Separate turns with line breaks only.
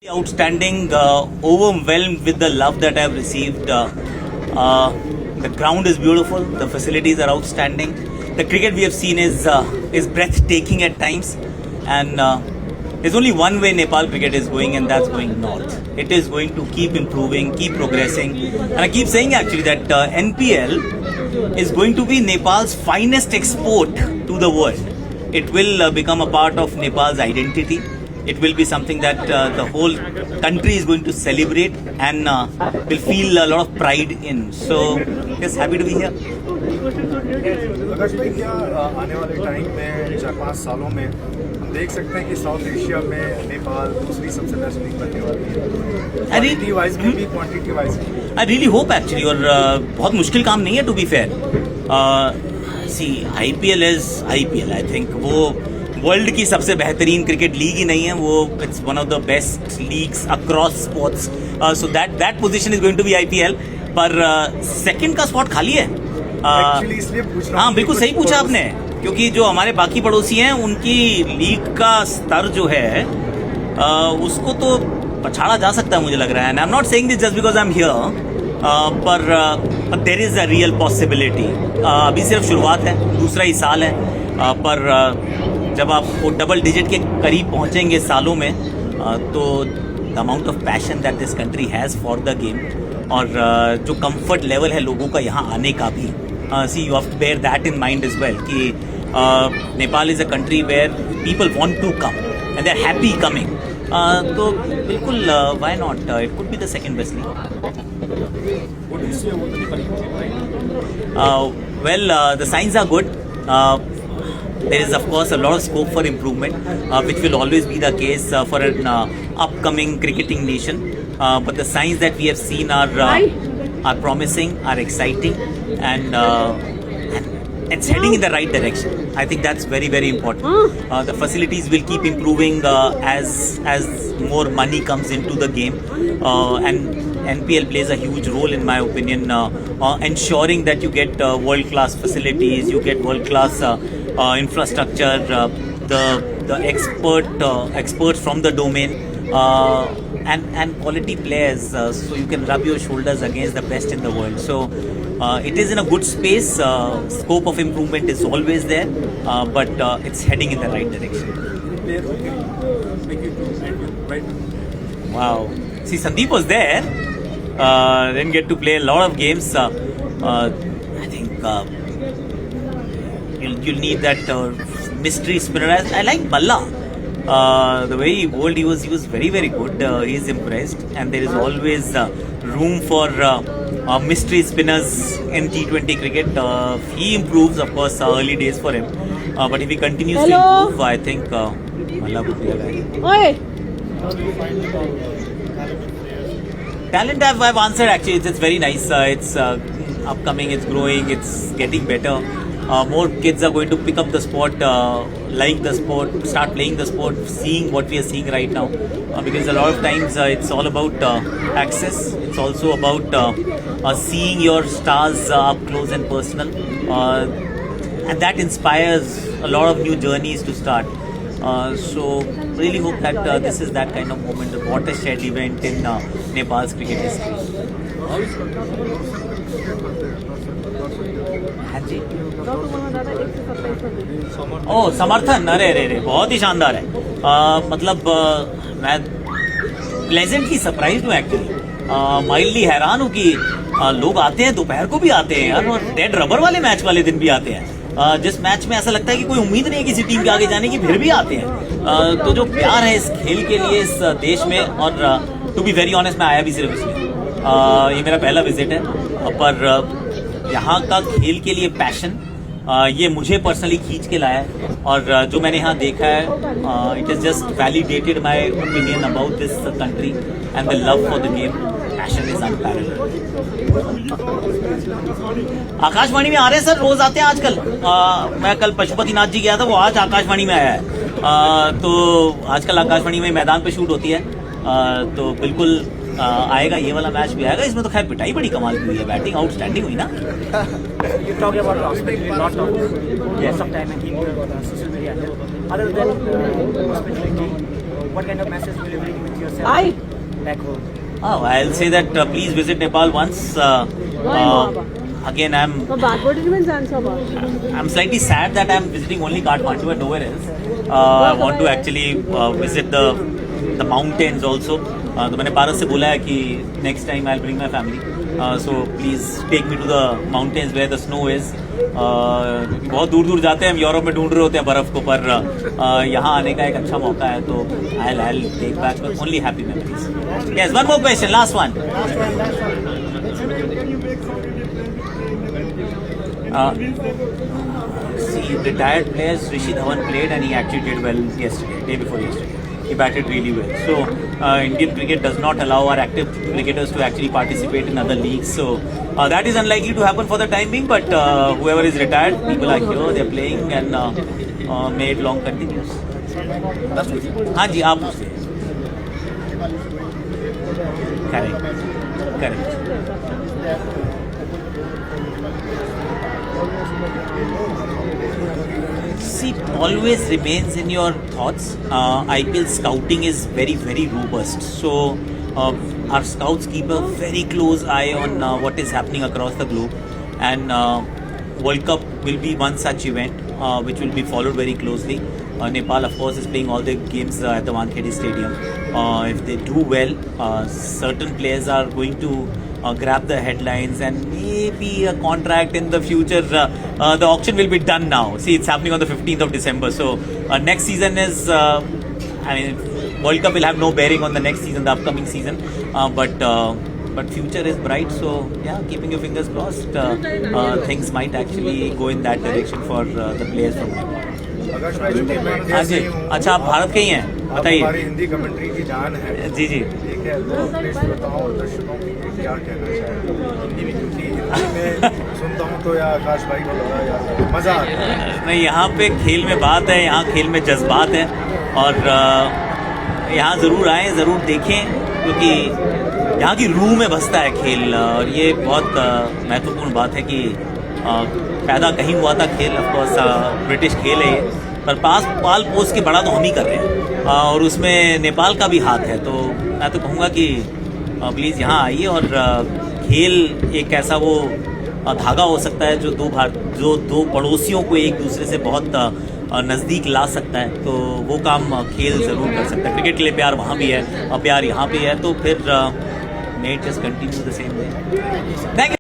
Outstanding, overwhelmed with the love that I've received. The ground is beautiful. The facilities are outstanding. The cricket we have seen is breathtaking at times, and there's only one way Nepal cricket is going, and that's going north. It is going to keep improving, keep progressing, and I keep saying actually that NPL is going to be Nepal's finest export to the world. It will become a part of Nepal's identity. It will be something that the whole country is going to celebrate and will feel a lot of pride in. So, yes, happy to be here.
आकाश भाई, क्या आने वाले time में 4-5 सालों में हम देख सकते हैं कि साउथ एशिया में नेपाल दूसरी सबसे बेस्ट लीग बनने वाली है, क्वालिटी वाइज भी क्वांटिटी वाइज भी?
आई रियली होप एक्चुअली, और बहुत मुश्किल काम नहीं है to be fair. See IPL is IPL. I think वो वर्ल्ड की सबसे बेहतरीन क्रिकेट लीग ही नहीं है, वो it's one of the best leagues across sports. So that position is going to be IPL. पर सेकंड का स्पॉट खाली है.
इसलिए पूछ रहा हूं.
हाँ, बिल्कुल सही पूछा आपने, क्योंकि जो हमारे बाकी पड़ोसी हैं उनकी लीग का स्तर जो है उसको तो पछाड़ा जा सकता है मुझे लग रहा है. I am not saying this just because I am here, पर there is a real possibility. अभी सिर्फ शुरुआत है, दूसरा ही साल है, पर जब आप वो डबल डिजिट के करीब पहुंचेंगे सालों में, तो the amount of passion that this country has for the game, और जो कंफर्ट लेवल है लोगों का यहाँ आने का भी, see you have to bear that in mind as well कि Nepal is a country where people want to come and they are happy coming. तो बिल्कुल why not, it could be the second best league. Well, the signs are good. There is of course a lot of scope for improvement, which will always be the case for an upcoming cricketing nation. But the signs that we have seen are promising, are exciting, and it's heading in the right direction. I think that's very, very important. The facilities will keep improving as more money comes into the game, and NPL plays a huge role in my opinion, ensuring that you get world-class facilities, you get world-class infrastructure, the experts from the domain, and quality players, so you can rub your shoulders against the best in the world. So it is in a good space. Scope of improvement is always there, but it's heading in the right direction. Wow. See, Sandeep was there. Didn't get to play a lot of games. I think you'll need that mystery spinner. I like Balla. The way he bowled, he was very, very good. He's impressed, and there is always room for mystery spinners in T20 cricket. He improves, of course, early days for him, but if he continues to improve, I think Balla would be a guy. Talent I've answered actually. It's very nice. It's upcoming, it's growing, it's getting better. More kids are going to pick up the sport, like the sport, start playing the sport, seeing what we are seeing right now. Because a lot of times it's all about access. It's also about seeing your stars up close and personal. And that inspires a lot of new journeys to start. So really hope that this is that kind of moment, a watershed event in Nepal's cricket history. हाँ जी. ओह, समर्थन, अरे बहुत ही शानदार है. मतलब मैं pleasantly surprise हूँ actually. Mildly हैरान हूँ कि लोग आते हैं, दोपहर को भी आते हैं यार, और डेड रबर वाले मैच वाले दिन भी आते हैं. जिस मैच में ऐसा लगता है कि कोई उम्मीद नहीं है किसी टीम के आगे जाने की, फिर भी आते हैं. तो जो प्यार है इस खेल के लिए इस देश में, और टू बी वेरी ऑनेस्ट मैं आया भी सिर्फ इसलिए. ये मेरा पहला विजिट है, पर यहाँ का खेल के लिए पैशन ये मुझे पर्सनली खींच के लाया है. और जो मैंने यहाँ देखा है, it is just validated my opinion about this country and the love for the game. Passion is unparalleled. Akashvani में आ रहे हैं सर, रोज आते हैं आजकल. मैं कल पशुपतिनाथ जी गया था, वो आज आकाशवाणी में आया है. तो आजकल आकाशवाणी में मैदान पे शूट होती है, तो बिल्कुल आएगा. ये वाला मैच भी आएगा. इसमें तो खैर पिटाई बड़ी कमाल की हुई है, बैटिंग आउटस्टैंडिंग हुई ना.
what kind of message will you bring with yourself back home?
Oh, I'll say that please visit Nepal once. Again, I'm slightly sad that I'm visiting only Kathmandu and nowhere else. I want to actually visit the mountains also. तो मैंने पारस से बोला है कि next time I'll bring my family. So please take me to the mountains where the snow is. क्योंकि बहुत दूर दूर जाते हैं हम, यूरोप में ढूंढ रहे होते हैं बर्फ़ को, पर यहाँ आने का एक अच्छा मौका है, तो I'll take back only happy memories. Yes, one more question, last one. See, retired players, Rishi Dhawan played and he actually did well yesterday, day before yesterday. He batted really well. So, Indian cricket does not allow our active cricketers to actually participate in other leagues. So, that is unlikely to happen for the time being. But whoever is retired, people are here, they're playing, and may it long continues. हाँ जी, आप पूछते हैं. Correct. Correct. See, it always remains in your thoughts. IPL scouting is very, very robust. So, our scouts keep a very close eye on what is happening across the globe. And World Cup will be one such event which will be followed very closely. Nepal, of course, is playing all the games at the Wankhede Stadium. If they do well, certain players are going to grab the headlines, and maybe a contract in the future. The auction will be done now. See, it's happening on the 15th of December. So next season is, World Cup will have no bearing on the next season, the upcoming season. But future is bright. So yeah, keeping your fingers crossed. Things might actually go in that direction for the players from Nepal.
आकाश भाई, चूंकि मैं India
हाँ
से
जी,
ही हूँ,
अच्छा आप भारत के ही हैं,
आप
बताइए.
हमारी हिंदी कमेंट्री की जान है.
जी जी.
ठीक है, तो अपने श्रोताओं और दर्शकों के लिए क्या कहना चाहेंगे? क्योंकि हिंदी में सुनता हूँ तो या आकाश भाई को लगा या मज़ा आता है.
नहीं, यहाँ पे खेल में बात है, यहाँ खेल में जज्बात है, और यहाँ ज़रूर आएँ, ज़रूर देखें, क्योंकि यहाँ की रूह में बसता है खेल. और ये बहुत महत्वपूर्ण बात है कि पैदा कहीं हुआ था खेल. ऑफकोर्स ब्रिटिश खेल है ये, पर पाल पोस के बड़ा तो हम ही कर रहे हैं, और उसमें नेपाल का भी हाथ है. तो मैं तो कहूँगा कि प्लीज़ यहाँ आइए, और खेल एक ऐसा वो धागा हो सकता है जो दो पड़ोसियों को एक दूसरे से बहुत नज़दीक ला सकता है. तो वो काम खेल ज़रूर कर सकता है. क्रिकेट के लिए प्यार वहाँ भी है और प्यार यहाँ पे है, तो फिर may it just continue the same way. Thank you.